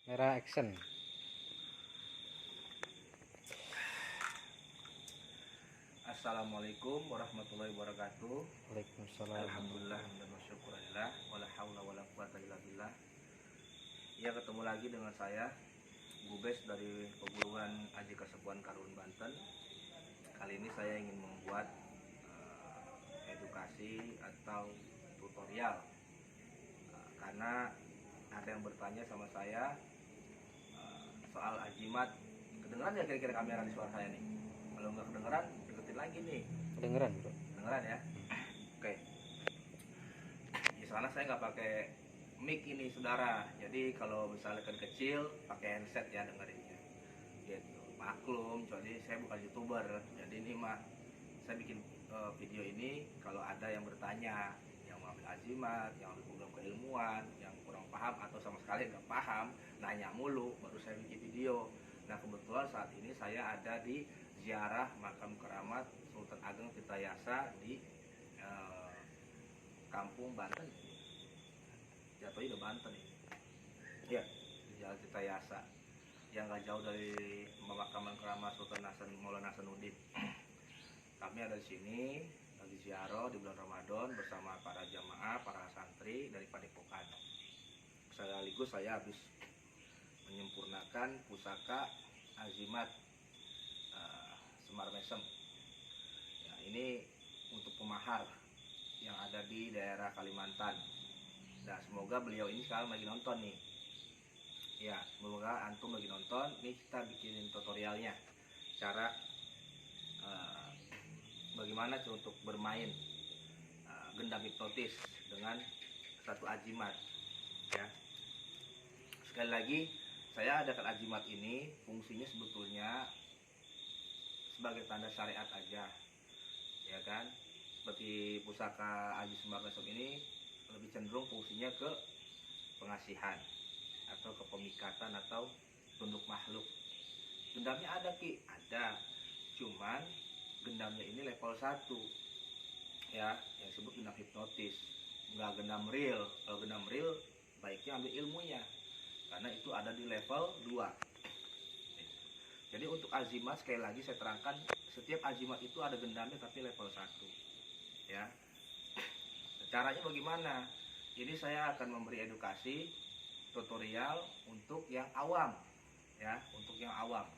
Merah action. Assalamualaikum warahmatullahi wabarakatuh. Waalaikumsalam. Alhamdulillah dan syukurillah wala haula wala quwata illa billah. Ya, ketemu lagi dengan saya Gubes dari Perguruan Aji Kasepuhan Karun Banten. Kali ini saya ingin membuat edukasi atau tutorial karena ada yang bertanya sama saya soal ajimat. Kedengeran ya kira-kira kamera di suara saya nih? Kalau nggak kedengeran, deketin lagi nih. Kedengeran, bro? Kedengeran ya? Oke. Di sana saya nggak pakai mic ini, saudara. Jadi kalau misalnya kecil, pakai handset ya dengerinnya. Gitu. Maklum, jadi saya bukan youtuber. Jadi ini mah saya bikin video ini kalau ada yang bertanya, yang mau ambil azimat, yang ambil program keilmuan, yang kurang paham atau sama sekali nggak paham, nanya mulu, baru saya bikin video. Nah, kebetulan saat ini saya ada di ziarah makam keramat Sultan Ageng Tirtayasa di Kampung Banten. Jatuhnya udah Banten ini. Ya, di Jalan Tirtayasa yang nggak jauh dari pemakaman keramat Sultan Maulana Hasanuddin. Kami ada di sini lagi ziarah di bulan Ramadan bersama para jamaah, para santri dari Padepokan. Sekaligus saya habis menyempurnakan pusaka azimat Semar Mesem. Ya, ini untuk pemahar yang ada di daerah Kalimantan. Nah, semoga beliau ini sekarang lagi nonton nih. Ya, semoga antum lagi nonton. Ini kita bikinin tutorialnya. Cara bagaimana untuk bermain gendam hipnotis dengan satu ajimat. Ya. Sekali lagi, saya adakan ajimat ini fungsinya sebetulnya sebagai tanda syariat aja, ya kan? Seperti pusaka Aji Semar Mesem ini lebih cenderung fungsinya ke pengasihan atau ke pemikatan atau tunduk makhluk. Gendamnya ada Ki, ada. Cuman gendamnya ini level 1. Ya, yang disebut gendam hipnotis. Enggak gendam real. Kalau gendam real baiknya ambil ilmunya. Karena itu ada di level 2. Jadi untuk azimat sekali lagi saya terangkan, setiap azimat itu ada gendamnya tapi level 1. Ya. Caranya bagaimana? Ini saya akan memberi edukasi tutorial untuk yang awam, ya, untuk yang awam.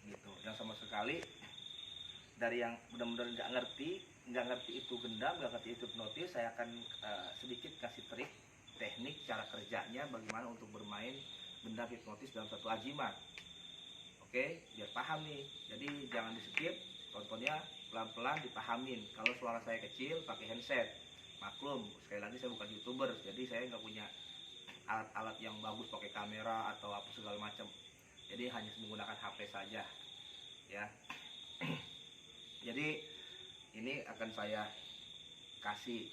Gitu. Yang sama sekali dari yang benar-benar nggak ngerti itu gendam, nggak ngerti itu hipnotis, saya akan sedikit kasih trik, teknik, cara kerjanya, bagaimana untuk bermain gendam hipnotis dalam satu ajimat. Oke, biar paham nih. Jadi jangan di skip, tontonnya pelan-pelan dipahamin. Kalau suara saya kecil, pakai handset. Maklum, sekali lagi saya bukan youtuber, jadi saya nggak punya alat-alat yang bagus pakai kamera atau apa segala macam. Jadi hanya menggunakan HP saja, ya. Jadi ini akan saya kasih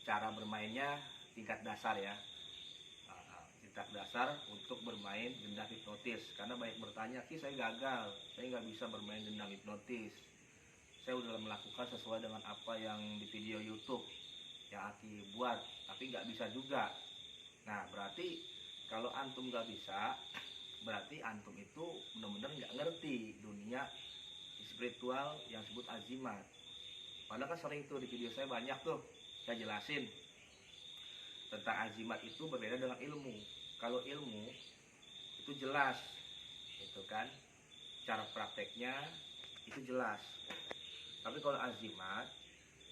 cara bermainnya tingkat dasar ya, tingkat dasar untuk bermain gendam hipnotis. Karena banyak bertanya, Ki saya gagal, saya nggak bisa bermain gendam hipnotis. Saya udah melakukan sesuai dengan apa yang di video YouTube yang Aki buat, tapi nggak bisa juga. Nah, berarti kalau antum nggak bisa, berarti antum itu benar-benar nggak ngerti dunia spiritual yang disebut azimat. Padahal kan sering tuh di video saya banyak tuh saya jelasin tentang azimat itu berbeda dengan ilmu. Kalau ilmu itu jelas, itu kan cara prakteknya itu jelas. Tapi kalau azimat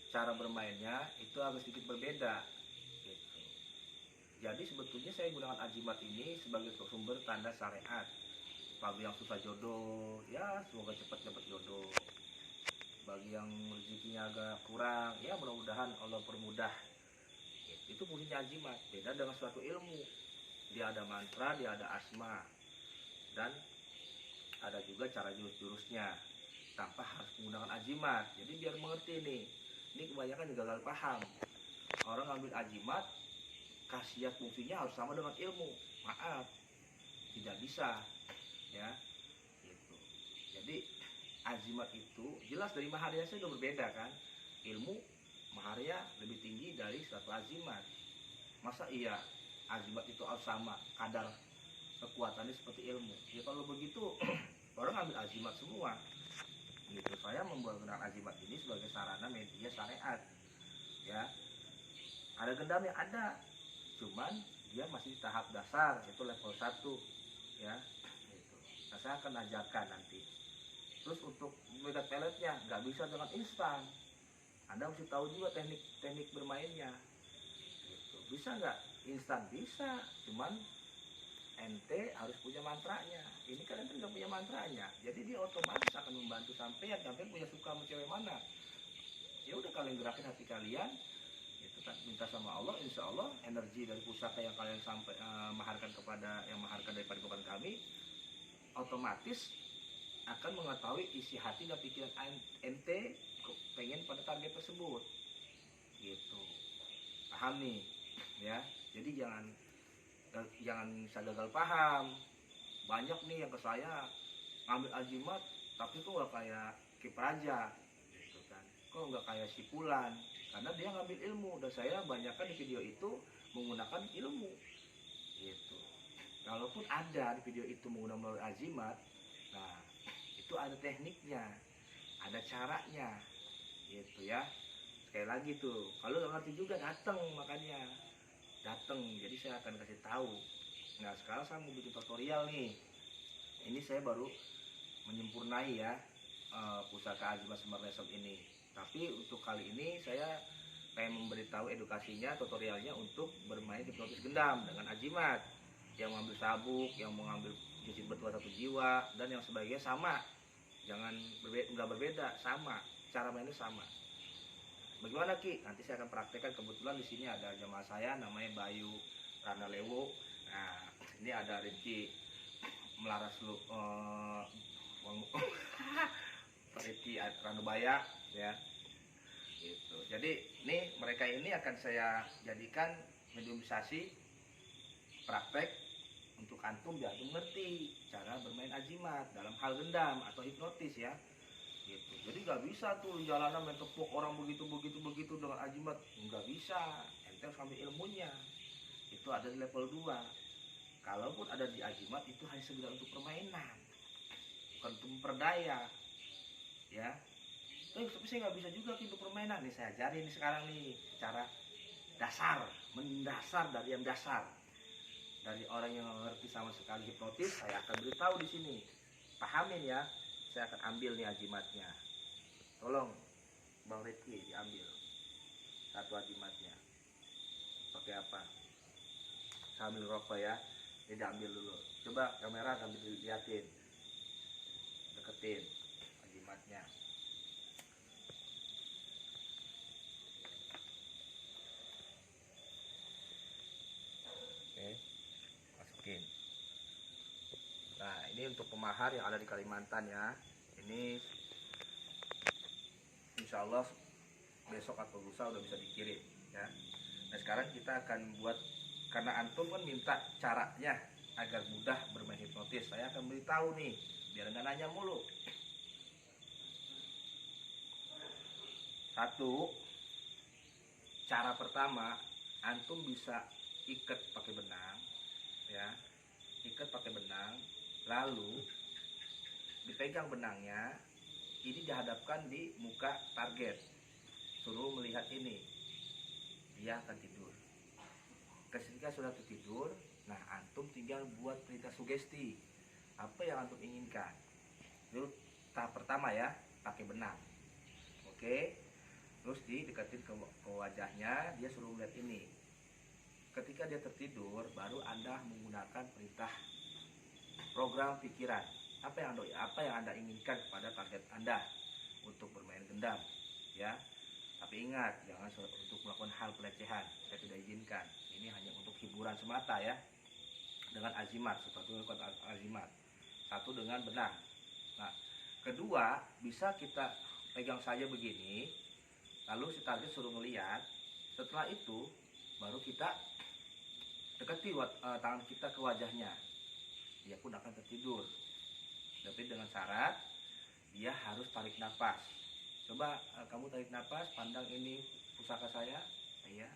cara bermainnya itu agak sedikit berbeda. Gitu. Jadi sebetulnya saya gunakan azimat ini sebagai sumber tanda syariat. Bagi yang susah jodoh, ya semoga cepat-cepat jodoh. Bagi yang rezekinya agak kurang, ya mudah-mudahan Allah permudah. Itu fungsinya ajimat. Beda dengan suatu ilmu. Dia ada mantra, dia ada asma, dan ada juga cara jurus-jurusnya tanpa harus menggunakan ajimat. Jadi biar mengerti nih. Ini kebanyakan juga gagal paham. Orang ambil ajimat, khasiat fungsinya harus sama dengan ilmu. Maaf, tidak bisa. Ya, gitu. Jadi azimat itu jelas dari maharya sudah berbeda kan. Ilmu maharya lebih tinggi dari satu azimat. Masa iya azimat itu harus sama kadar kekuatannya seperti ilmu. Ya kalau begitu orang ambil azimat semua. Gitu. Saya menggunakan azimat ini sebagai sarana media syariat. Ya, ada gendam yang ada, cuman dia masih di tahap dasar, itu level 1 ya. Gitu. Nah, saya akan ajarkan nanti. Terus untuk megat peletnya nggak bisa dengan instan. Anda mesti tahu juga teknik bermainnya. Gitu. Bisa nggak instan? Bisa, cuman ente harus punya mantranya. Ini kan ente nggak punya mantranya, jadi dia otomatis akan membantu sampean. Sampean punya suka sama cewek mana, ya udah kalian gerakin hati kalian, itu kan minta sama Allah, insya Allah energi dari pusaka yang kalian sampai maharkan kepada yang maharkan daripada kepada kami, otomatis akan mengetahui isi hati dan pikiran ente pengen pada target tersebut. Gitu, paham nih ya. Jadi jangan saya gagal paham. Banyak nih yang ke saya ngambil ajimat tapi kok nggak kayak Kip Raja gitu kan, kok nggak kayak si Fulan, karena dia ngambil ilmu. Dan saya banyakkan di video itu menggunakan ilmu gitu. Kalaupun ada di video itu menggunakan melalui azimat, nah itu ada tekniknya, ada caranya gitu ya. Sekali lagi tuh, kalau nggak ngerti juga datang, makanya datang, jadi saya akan kasih tahu. Nah sekarang saya mau bikin tutorial nih. Ini saya baru menyempurnai ya pusaka azimat Semar Lesem ini. Tapi untuk kali ini saya pengen memberitahu edukasinya, tutorialnya untuk bermain hipnotis gendam dengan azimat. Yang mengambil sabuk, yang mengambil jujit bertua satu jiwa, dan yang sebagainya sama. Jangan nggak berbeda, sama. Cara mainnya sama. Bagaimana Ki? Nanti saya akan praktekkan. Kebetulan di sini ada jamaah saya namanya Bayu Rana Lewo. Nah, ini ada Rizky Melaras Rizky Ranubaya ya. Gitu. Jadi ini mereka ini akan saya jadikan mediumisasi praktek untuk antum biar antum ngerti cara bermain azimat dalam hal gendam atau hipnotis ya. Gitu. Jadi nggak bisa tuh jalanan main tepuk orang begitu dengan ajimat, nggak bisa. Ente harus ambil ilmunya, itu ada di level 2. Kalaupun ada di ajimat itu hanya sekedar untuk permainan, bukan untuk memperdaya ya. Tapi saya nggak bisa juga untuk permainan. Nih saya ajarin nih sekarang nih cara dasar, mendasar dari yang dasar, dari orang yang ngerti sama sekali hipnotis. Saya akan beritahu di sini, pahamin ya. Saya akan ambil nih ajimatnya. Tolong Bang Rizky diambil satu ajimatnya. Pakai apa? Sambil rokok ya. Ini diambil dulu. Coba kamera sambil dilihatin. Deketin ajimatnya. Oke, masukin. Nah ini untuk pemahar yang ada di Kalimantan ya. Ini insya Allah besok atau lusa udah bisa dikirim ya. Nah sekarang kita akan buat, karena antum kan minta caranya agar mudah bermain hipnotis, saya akan beritahu nih biar nggak nanya mulu. Satu, cara pertama antum bisa ikat pakai benang ya, ikat pakai benang, lalu dipegang benangnya, ini dihadapkan di muka target, suruh melihat ini, dia akan tidur. Ketika sudah tertidur, nah antum tinggal buat perintah sugesti apa yang antum inginkan. Itu tahap pertama ya, pakai benang. Oke, terus didekatin ke wajahnya, dia suruh melihat ini. Ketika dia tertidur, baru Anda menggunakan perintah program pikiran. Apa yang Anda inginkan kepada target Anda untuk bermain gendam ya. Tapi ingat, jangan untuk melakukan hal pelecehan, saya tidak izinkan. Ini hanya untuk hiburan semata ya, dengan azimat, seperti melakukan azimat. Satu dengan benang. Nah kedua, bisa kita pegang saja begini, lalu si target suruh melihat. Setelah itu baru kita dekati tangan kita ke wajahnya, dia pun akan tertidur. Tapi dengan syarat dia harus tarik nafas. Coba kamu tarik nafas, pandang ini pusaka saya, iya.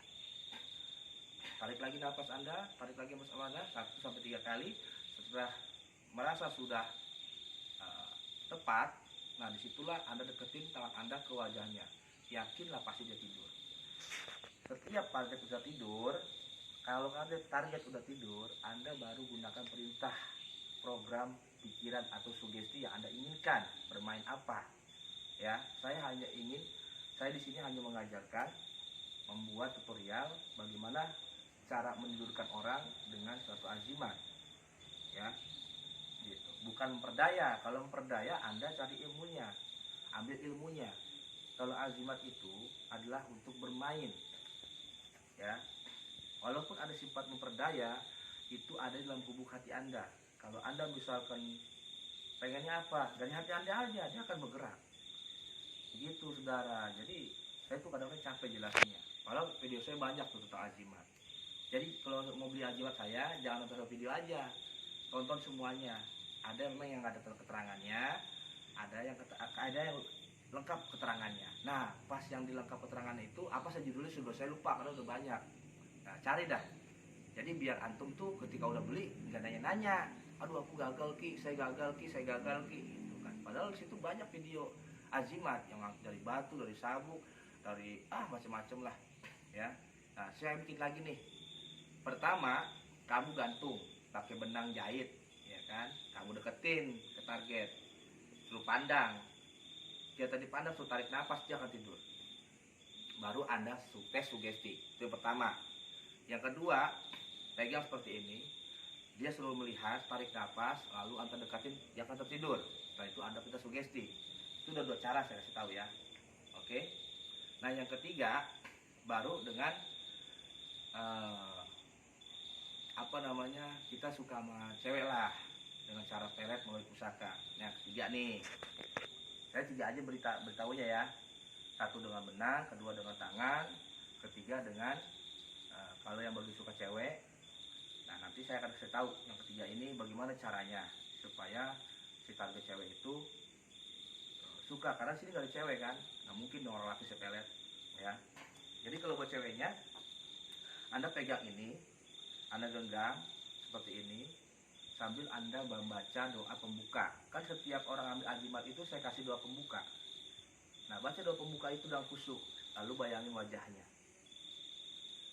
Tarik lagi nafas Anda, tarik lagi nafas Anda 1 sampai 3 kali. sudah merasa sudah tepat, nah disitulah Anda deketin tangan Anda ke wajahnya, yakinlah pasti dia tidur. Setiap target sudah tidur, kalau target sudah tidur, Anda baru gunakan perintah, program, pikiran atau sugesti yang Anda inginkan. Bermain apa? Ya, saya di sini hanya mengajarkan, membuat tutorial bagaimana cara menidurkan orang dengan suatu azimat. Ya, gitu. Bukan memperdaya. Kalau memperdaya, Anda cari ilmunya, ambil ilmunya. Kalau azimat itu adalah untuk bermain. Ya, walaupun ada sifat memperdaya, itu ada dalam lubuk hati Anda. Kalau Anda misalkan pengennya apa, dari hati Anda aja, dia akan bergerak. Begitu saudara. Jadi saya tuh kadang-kadang capek jelasinnya. Padahal video saya banyak tuh tentang azimat. Jadi kalau mau beli azimat saya, jangan nonton video aja, tonton semuanya. Ada memang yang ada keterangannya, ada yang lengkap keterangannya. Nah, pas yang dilengkap keterangannya itu apa sih judulnya sudah saya lupa karena udah banyak. Nah, cari dah. Jadi biar antum tuh ketika udah beli nggak nanya-nanya, aduh aku gagal ki, saya gagal ki, gitu kan. Padahal di situ banyak video azimat yang dari batu, dari sabuk, dari macam-macam lah, ya. Nah, saya bikin lagi nih. Pertama, kamu gantung pakai benang jahit, ya kan? Kamu deketin ke target, suruh pandang. Dia tadi pandang, suruh tarik nafas, dia akan tidur. Baru Anda tes sugesti. Itu yang pertama. Yang kedua, pegang seperti ini. Dia suruh melihat, tarik nafas, lalu Anda dekatin, dia akan tertidur. Setelah itu Anda kita sugesti. Itu udah 2 cara saya kasih tahu ya. Oke. Nah, yang ketiga, baru dengan kita suka sama cewek lah, dengan cara pelet melalui pusaka. Nah, ketiga nih. Saya 3 aja beritahunya ya. 1 dengan benang, kedua dengan tangan, ketiga dengan kalau yang lebih suka cewek. Nah, nanti saya akan kasih tahu yang ketiga ini bagaimana caranya supaya si target cewek itu suka, karena sini gak ada cewek kan, nggak mungkin dong orang laki sepelet ya. Jadi kalau buat ceweknya, Anda pegang ini, Anda genggam seperti ini, sambil Anda membaca doa pembuka. Kan setiap orang ambil azimat itu saya kasih doa pembuka. Nah, baca doa pembuka itu dalam khusyuk, lalu bayangin wajahnya.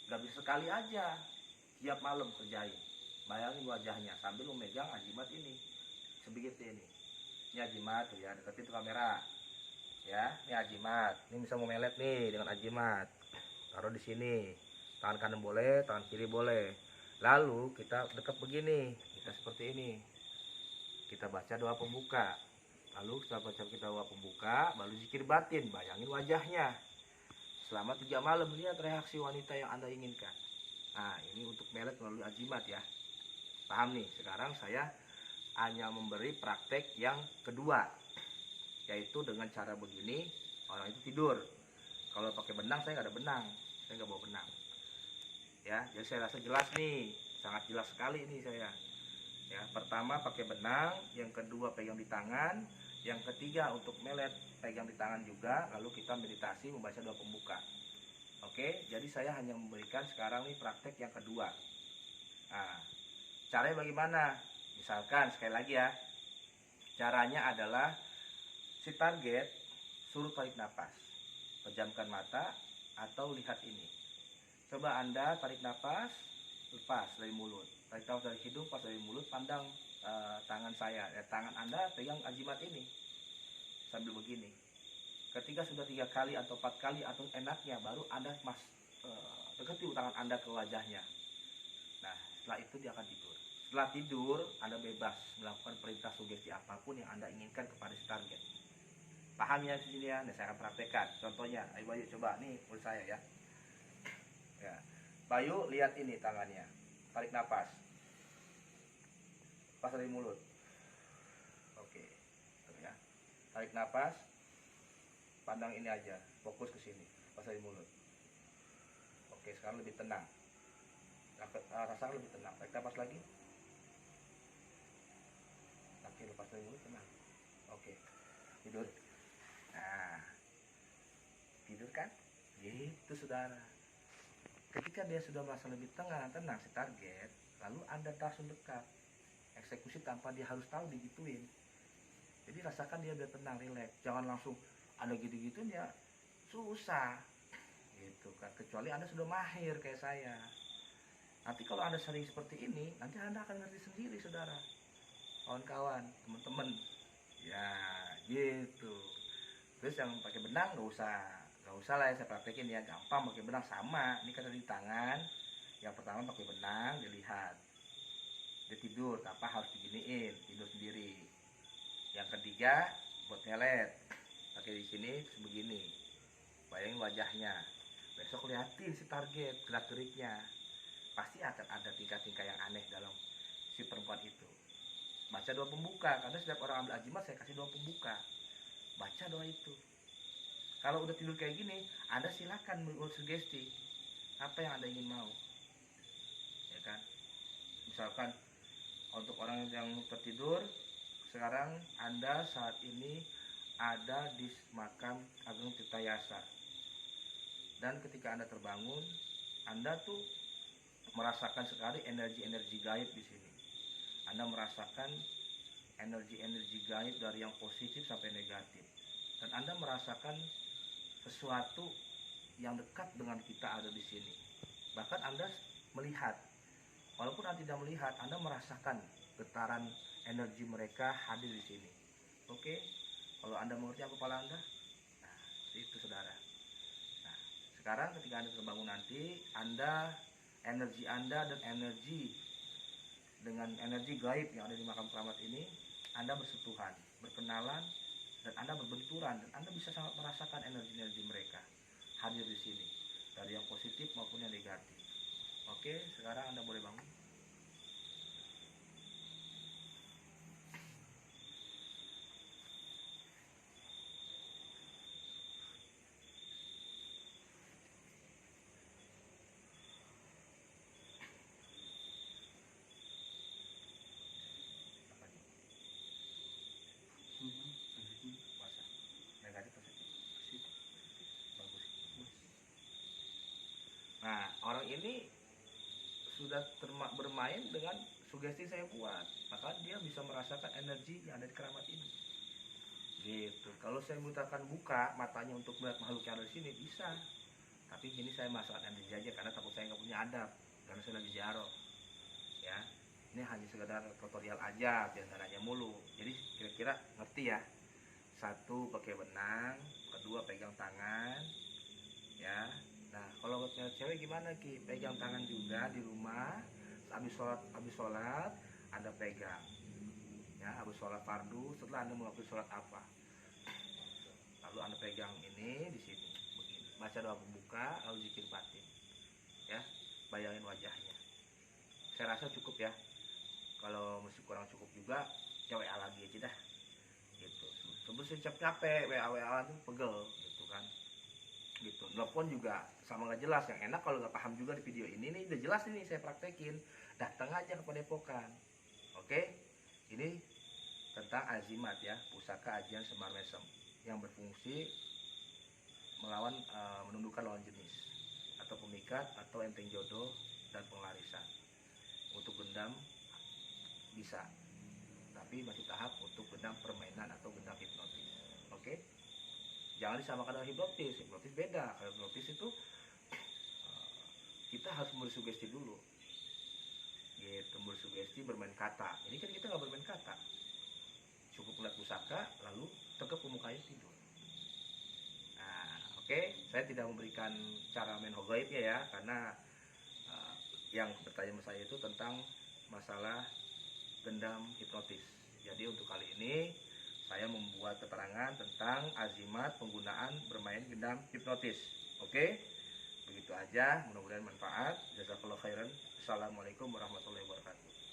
Gak bisa sekali aja, tiap malam kerjain. Bayangin wajahnya sambil memegang azimat ini, sebegini ini. Ini azimat tuh ya, deketin tuh kamera. Ya, ini azimat. Ini bisa mau melet nih dengan azimat. Taruh di sini. Tangan kanan boleh, tangan kiri boleh. Lalu kita dekat begini, kita seperti ini. Kita baca doa pembuka. Lalu setelah baca kita doa pembuka, baru zikir batin, bayangin wajahnya. Selama 3 malam, lihat reaksi wanita yang Anda inginkan. Nah, ini untuk melet melalui azimat ya. Paham nih? Sekarang saya hanya memberi praktek yang kedua, yaitu dengan cara begini, orang itu tidur. Kalau pakai benang, saya nggak ada benang, saya nggak bawa benang. Ya, jadi saya rasa jelas nih, sangat jelas sekali ini saya. Ya, pertama pakai benang, yang kedua pegang di tangan, yang ketiga untuk melet pegang di tangan juga, lalu kita meditasi membaca doa pembuka. Oke, jadi saya hanya memberikan sekarang nih praktek yang kedua. Nah, caranya bagaimana? Misalkan sekali lagi ya, caranya adalah si target suruh tarik nafas, pejamkan mata atau lihat ini. Coba Anda tarik nafas, lepas dari mulut, tarik nafas dari hidung, lepas dari mulut, pandang tangan saya, tangan Anda pegang azimat ini sambil begini. Ketika sudah 3 kali atau 4 kali atau enaknya, baru Anda dekati tangan Anda ke wajahnya. Nah, setelah itu dia akan tidur. Setelah tidur, Anda bebas melakukan perintah sugesti apapun yang Anda inginkan kepada si target. Paham ya di sini ya? Nah, saya akan praktekkan. Contohnya, ayo Bayu coba nih menurut saya ya. Ya. Bayu lihat ini tangannya. Tarik nafas. Pas dari mulut. Oke. Tuh ya. Tarik nafas. Pandang ini aja, fokus ke sini. Pas dari mulut. Oke, sekarang lebih tenang. Rasakan lebih tenang. Tarik nafas lagi. Oke, lepas dari mulut tenang. Oke. Tidur. Nah, tidur kan? Gitu saudara. Ketika dia sudah merasa lebih tenang si target, lalu Anda langsung dekat, eksekusi tanpa dia harus tahu digituin. Jadi rasakan dia biar tenang, rileks. Jangan langsung ada gitu-gitunya, susah gitu kan. Kecuali Anda sudah mahir kayak saya. Nanti kalau Anda sering seperti ini, nanti Anda akan ngerti sendiri, saudara, kawan-kawan, teman-teman. Ya gitu. Terus yang pakai benang nggak usah lah ya saya praktekin ya, gampang pakai benang sama. Ini kan di tangan. Yang pertama pakai benang, dilihat. Dia tidur, apa harus diginiin, tidur sendiri. Yang ketiga buat ngelet, pakai di sini sebegini. Bayangin wajahnya. Besok liatin si target gerak-geriknya. Pasti akan ada tingkah-tingkah yang aneh dalam si perempuan itu. Baca doa pembuka, karena setiap orang ambil ajimat saya kasih doa pembuka. Baca doa itu. Kalau udah tidur kayak gini, Anda silakan sugesti apa yang Anda ingin mau, ya kan? Misalkan untuk orang yang tertidur, sekarang Anda saat ini ada di makam Agung Tirtayasa, dan ketika Anda terbangun, Anda tuh merasakan sekali energi-energi gaib di sini. Anda merasakan energi-energi gaib dari yang positif sampai negatif, dan Anda merasakan sesuatu yang dekat dengan kita ada di sini. Bahkan Anda melihat, walaupun Anda tidak melihat, Anda merasakan getaran energi mereka hadir di sini. Oke, kalau Anda mengerti kepala Anda, nah itu saudara. Nah, sekarang ketika Anda terbangun nanti, energi Anda dan energi dengan energi gaib yang ada di makam keramat ini, Anda bersentuhan, berkenalan, dan Anda berbenturan, dan Anda bisa sangat merasakan energi-energi mereka hadir di sini, dari yang positif maupun yang negatif. Oke, sekarang Anda boleh bangun. Puasa negatif positif, bagus. Nah, orang ini sudah bermain dengan sugesti saya buat, maka dia bisa merasakan energi yang ada di keramat ini. Gitu. Kalau saya mintakan buka matanya untuk melihat makhluk yang ada di sini bisa, tapi ini saya masalah energi aja karena takut saya nggak punya adab, karena saya lagi ziarah. Ya, ini hanya sekedar tutorial aja, biar nanya mulu. Jadi kira-kira ngerti ya? Satu pakai benang, kedua pegang tangan, ya. Nah, kalau buat cewek gimana Ki? Pegang tangan juga di rumah. Habis sholat Anda pegang, ya. Habis sholat fardu, setelah Anda melakukan sholat apa, lalu Anda pegang ini di sini, begini. Baca doa pembuka, lalu zikir batin, ya. Bayangin wajahnya. Saya rasa cukup ya. Kalau masih kurang cukup juga, ya WA lagi aja dah. Gitu. Terus capek, WA tuh pegel, gitu kan. Gitu. Telepon juga sama nggak jelas. Yang enak kalau nggak paham juga di video ini nih udah jelas ini saya praktekin, datang aja ke Padepokan. Oke, ini tentang azimat ya, pusaka ajian Semar Mesem yang berfungsi menundukkan lawan jenis atau pemikat atau enteng jodoh dan penglarisan. Untuk gendam bisa, tapi masih tahap untuk gendam permainan atau gendam hipnotis. Oke, jangan disamakan dengan hipnotis. Hipnotis beda. Kalau hipnotis itu kita harus bersugesti dulu, gitu. Bersugesti, bermain kata. Ini kan kita nggak bermain kata, cukup melihat pusaka lalu tegap ke mukanya tidur. Nah, oke, saya tidak memberikan cara main gaibnya ya, karena yang bertanya sama saya itu tentang masalah gendam hipnotis. Jadi untuk kali ini saya membuat keterangan tentang azimat penggunaan bermain gendam hipnotis. Oke, begitu aja. Mudah-mudahan manfaat. Jazakallahu khairan. Assalamualaikum warahmatullahi wabarakatuh.